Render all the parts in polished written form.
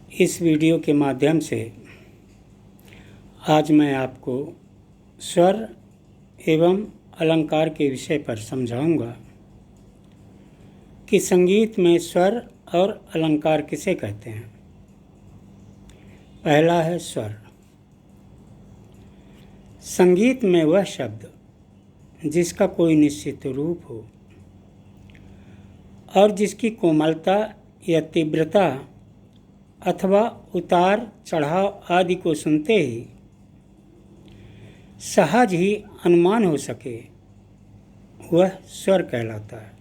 इस वीडियो के माध्यम से आज मैं आपको स्वर एवं अलंकार के विषय पर समझाऊंगा कि संगीत में स्वर और अलंकार किसे कहते हैं। पहला है स्वर। संगीत में वह शब्द जिसका कोई निश्चित रूप हो और जिसकी कोमलता या तीव्रता अथवा उतार चढ़ाव आदि को सुनते ही सहज ही अनुमान हो सके, वह स्वर कहलाता है।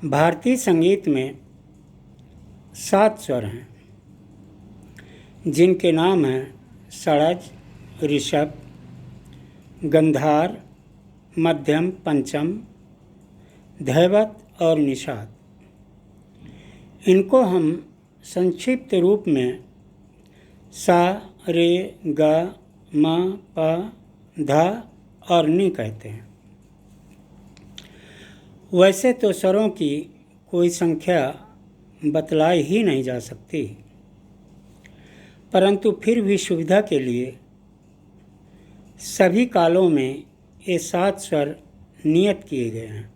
भारतीय संगीत में 7 स्वर हैं, जिनके नाम हैं षड्ज, ऋषभ, गंधार, मध्यम, पंचम, धैवत और निषाद। इनको हम संक्षिप्त रूप में सा, रे, गा, मा, पा, धा और नी कहते हैं। वैसे तो स्वरों की कोई संख्या बतलाई ही नहीं जा सकती, परंतु फिर भी सुविधा के लिए सभी कालों में ये 7 स्वर नियत किए गए हैं।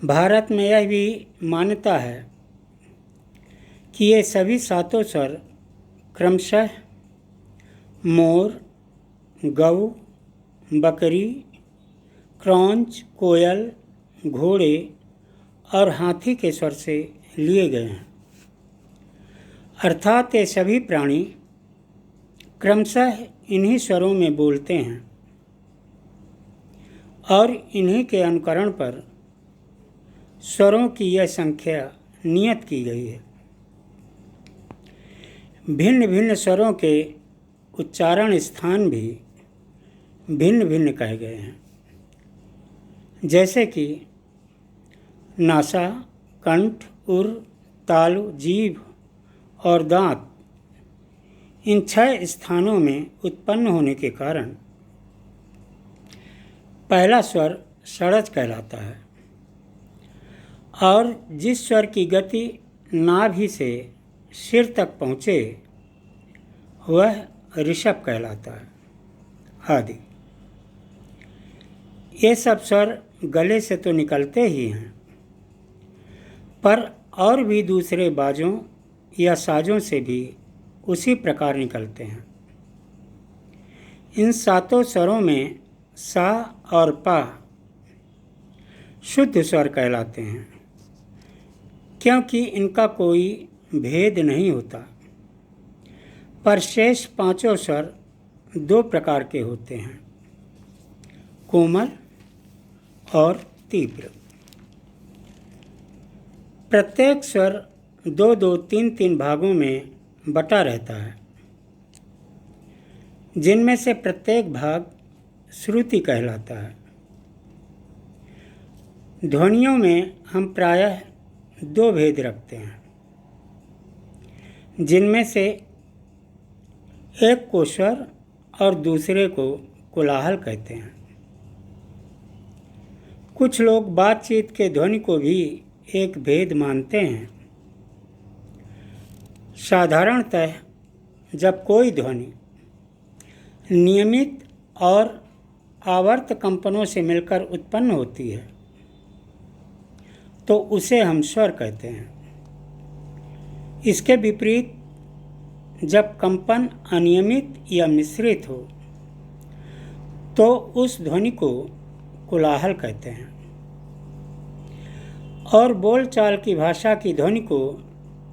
भारत में यह भी मान्यता है कि ये सभी 7 स्वर क्रमशः मोर, गऊ, बकरी, क्रौंच, कोयल, घोड़े और हाथी के स्वर से लिए गए हैं। अर्थात ये सभी प्राणी क्रमशः इन्हीं स्वरों में बोलते हैं और इन्हीं के अनुकरण पर स्वरों की यह संख्या नियत की गई है। भिन्न भिन्न स्वरों के उच्चारण स्थान भी भिन्न भिन्न कहे गए हैं, जैसे कि नासा, कंठ, उर, तालु, जीभ और दांत। इन 6 स्थानों में उत्पन्न होने के कारण पहला स्वर षड्ज कहलाता है और जिस स्वर की गति नाभि से सिर तक पहुँचे वह ऋषभ कहलाता है आदि। ये सब स्वर गले से तो निकलते ही हैं, पर और भी दूसरे बाजों या साजों से भी उसी प्रकार निकलते हैं। इन 7 स्वरों में सा और पा शुद्ध स्वर कहलाते हैं, क्योंकि इनका कोई भेद नहीं होता। पर शेष 5 स्वर 2 प्रकार के होते हैं, कोमल और तीव्र। प्रत्येक स्वर 2-2, 3-3 भागों में बटा रहता है, जिनमें से प्रत्येक भाग श्रुति कहलाता है। ध्वनियों में हम प्रायः 2 भेद रखते हैं, जिनमें से एक को स्वर और दूसरे को कोलाहल कहते हैं। कुछ लोग बातचीत के ध्वनि को भी एक भेद मानते हैं। साधारणतः जब कोई ध्वनि नियमित और आवर्त कंपनों से मिलकर उत्पन्न होती है तो उसे हम स्वर कहते हैं। इसके विपरीत जब कंपन अनियमित या मिश्रित हो तो उस ध्वनि को कोलाहल कहते हैं। और बोलचाल की भाषा की ध्वनि को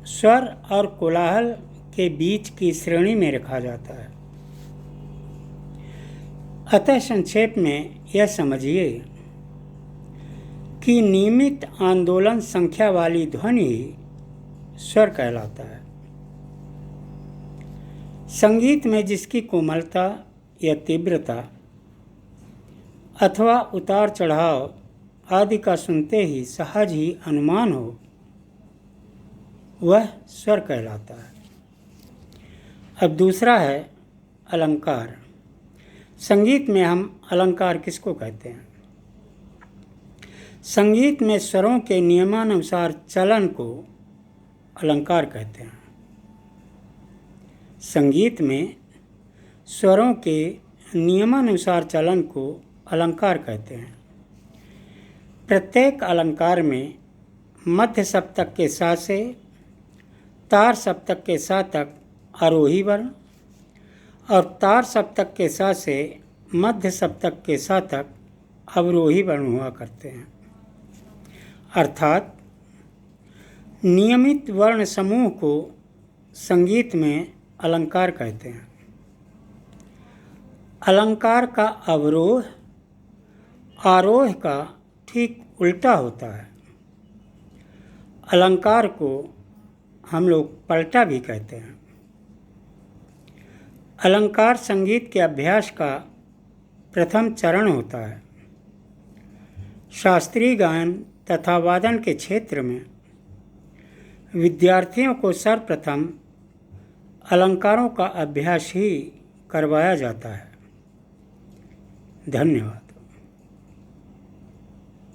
स्वर और कोलाहल के बीच की श्रेणी में रखा जाता है। अतः संक्षेप में यह समझिए कि नियमित आंदोलन संख्या वाली ध्वनि ही स्वर कहलाता है। संगीत में जिसकी कोमलता या तीव्रता अथवा उतार चढ़ाव आदि का सुनते ही सहज ही अनुमान हो, वह स्वर कहलाता है। अब दूसरा है अलंकार। संगीत में हम अलंकार किसको कहते हैं? संगीत में स्वरों के नियमानुसार चलन को अलंकार कहते हैं। संगीत में स्वरों के नियमानुसार चलन को अलंकार कहते हैं। प्रत्येक अलंकार में मध्य सप्तक के साथ से तार सप्तक के सातक आरोही वर्ण और तार सप्तक के साथ से मध्य सप्तक के सातक अवरोही वर्ण हुआ करते हैं। अर्थात नियमित वर्ण समूह को संगीत में अलंकार कहते हैं। अलंकार का अवरोह आरोह का ठीक उल्टा होता है। अलंकार को हम लोग पलटा भी कहते हैं। अलंकार संगीत के अभ्यास का प्रथम चरण होता है। शास्त्रीय गायन तथा वादन के क्षेत्र में विद्यार्थियों को सर्वप्रथम अलंकारों का अभ्यास ही करवाया जाता है। धन्यवाद।